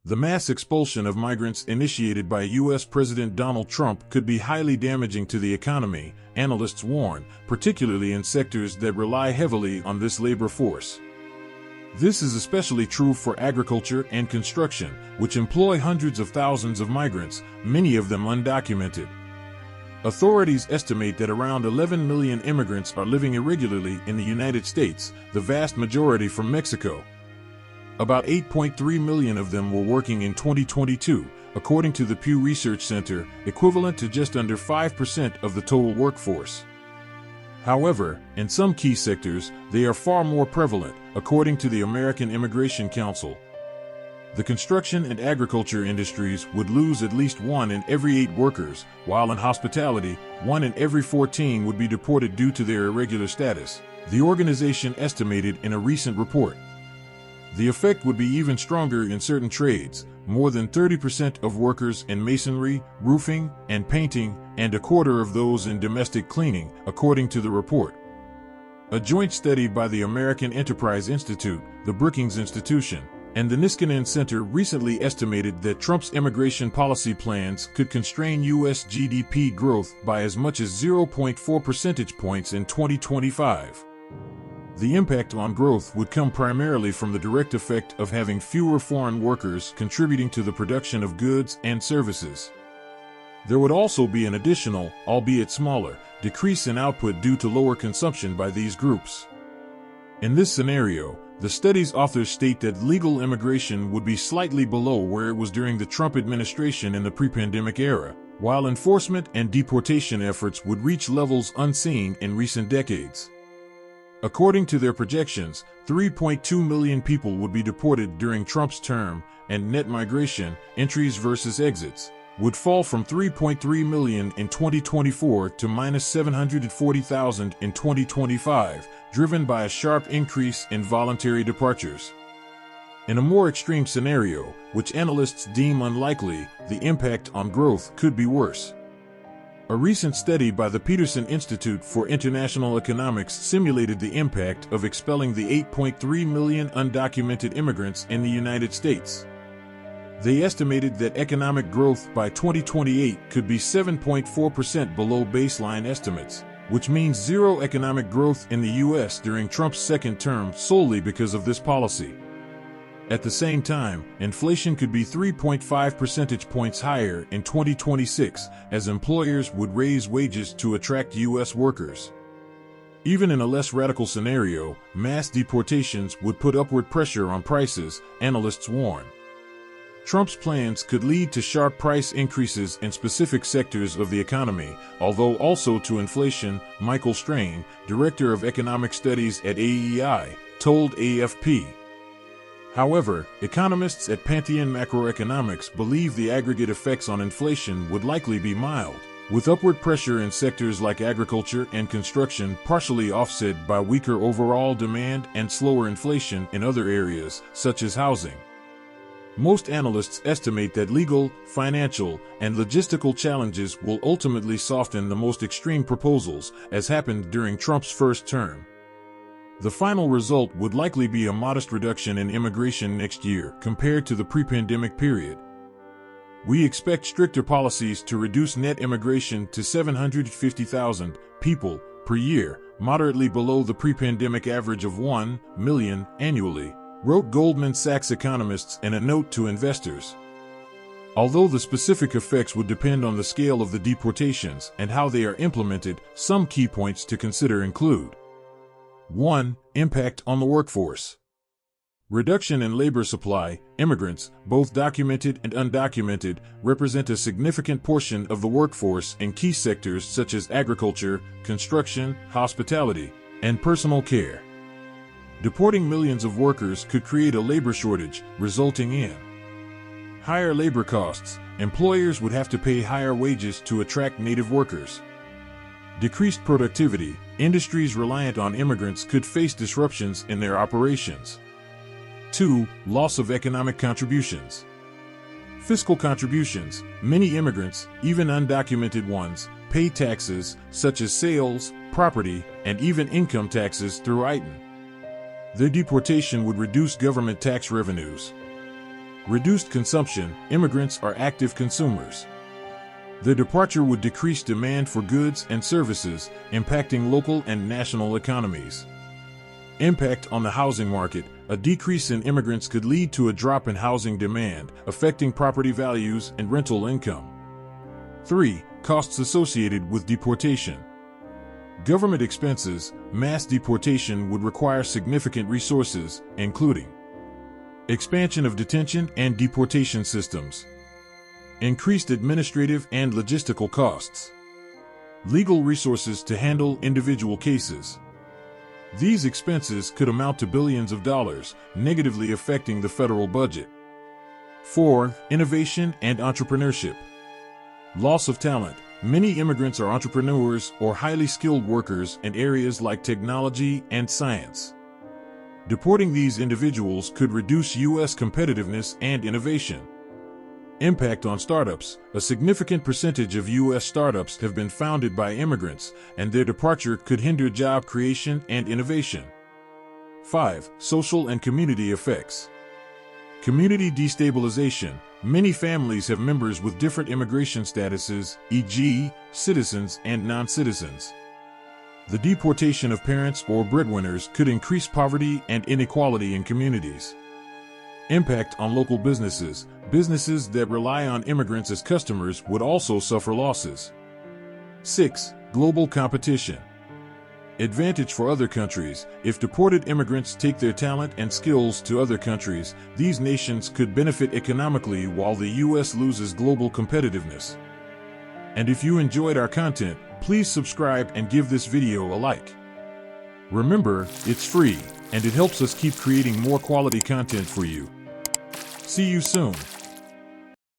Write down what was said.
The mass expulsion of migrants initiated by U.S. President Donald Trump could be highly damaging to the economy, analysts warn, particularly in sectors that rely heavily on this labor force. This is especially true for agriculture and construction, which employ hundreds of thousands of migrants, many of them undocumented. Authorities estimate that around 11 million immigrants are living irregularly in the United States, the vast majority from Mexico. About 8.3 million of them were working in 2022, according to the Pew Research Center, equivalent to just under 5% of the total workforce. However, in some key sectors, they are far more prevalent, according to the American Immigration Council. The construction and agriculture industries would lose at least 1 in every 8 workers, while in hospitality, 1 in every 14 would be deported due to their irregular status, the organization estimated in a recent report. The effect would be even stronger in certain trades, more than 30% of workers in masonry, roofing, and painting, and a quarter of those in domestic cleaning, according to the report. A joint study by the American Enterprise Institute, the Brookings Institution, and the Niskanen Center recently estimated that Trump's immigration policy plans could constrain U.S. GDP growth by as much as 0.4 percentage points in 2025. The impact on growth would come primarily from the direct effect of having fewer foreign workers contributing to the production of goods and services. There would also be an additional, albeit smaller, decrease in output due to lower consumption by these groups. In this scenario, the study's authors state that legal immigration would be slightly below where it was during the Trump administration in the pre-pandemic era, while enforcement and deportation efforts would reach levels unseen in recent decades. According to their projections, 3.2 million people would be deported during Trump's term, and net migration, entries versus exits, would fall from 3.3 million in 2024 to minus 740,000 in 2025, driven by a sharp increase in voluntary departures. In a more extreme scenario, which analysts deem unlikely, the impact on growth could be worse. A recent study by the Peterson Institute for International Economics simulated the impact of expelling the 8.3 million undocumented immigrants in the United States. They estimated that economic growth by 2028 could be 7.4% below baseline estimates, which means zero economic growth in the U.S. during Trump's second term solely because of this policy. At the same time, inflation could be 3.5 percentage points higher in 2026 as employers would raise wages to attract U.S. workers. Even in a less radical scenario, mass deportations would put upward pressure on prices, analysts warn. Trump's plans could lead to sharp price increases in specific sectors of the economy, although also to inflation, Michael Strain, director of economic studies at AEI, told AFP. However, economists at Pantheon Macroeconomics believe the aggregate effects on inflation would likely be mild, with upward pressure in sectors like agriculture and construction partially offset by weaker overall demand and slower inflation in other areas, such as housing. Most analysts estimate that legal, financial, and logistical challenges will ultimately soften the most extreme proposals, as happened during Trump's first term. The final result would likely be a modest reduction in immigration next year compared to the pre-pandemic period. We expect stricter policies to reduce net immigration to 750,000 people per year, moderately below the pre-pandemic average of 1 million annually, wrote Goldman Sachs economists in a note to investors. Although the specific effects would depend on the scale of the deportations and how they are implemented, some key points to consider include: 1. Impact on the workforce. Reduction in labor supply. Immigrants, both documented and undocumented, represent a significant portion of the workforce in key sectors such as agriculture, construction, hospitality, and personal care. Deporting millions of workers could create a labor shortage, resulting in higher labor costs. Employers would have to pay higher wages to attract native workers. Decreased productivity. Industries reliant on immigrants could face disruptions in their operations. 2. Loss of economic contributions. Fiscal contributions. Many immigrants, even undocumented ones, pay taxes, such as sales, property, and even income taxes through ITIN. Their deportation would reduce government tax revenues. Reduced consumption. Immigrants are active consumers. Their departure would decrease demand for goods and services, impacting local and national economies. Impact on the housing market. A decrease in immigrants could lead to a drop in housing demand, affecting property values and rental income. 3. Costs associated with deportation. Government expenses. Mass deportation would require significant resources, including expansion of detention and deportation systems, increased administrative and logistical costs, legal resources to handle individual cases. These expenses could amount to billions of dollars, negatively affecting the federal budget. 4. Innovation and entrepreneurship. Loss of talent. Many immigrants are entrepreneurs or highly skilled workers in areas like technology and science. Deporting these individuals could reduce U.S. competitiveness and innovation. Impact on startups. A significant percentage of U.S. startups have been founded by immigrants, and their departure could hinder job creation and innovation. 5. Social and community effects. Community destabilization. Many families have members with different immigration statuses, e.g., citizens and non-citizens. The deportation of parents or breadwinners could increase poverty and inequality in communities. Impact on local businesses. Businesses that rely on immigrants as customers would also suffer losses. 6. Global competition. Advantage for other countries. If deported immigrants take their talent and skills to other countries, these nations could benefit economically while the U.S. loses global competitiveness. And if you enjoyed our content, please subscribe and give this video a like. Remember, it's free, and it helps us keep creating more quality content for you. See you soon.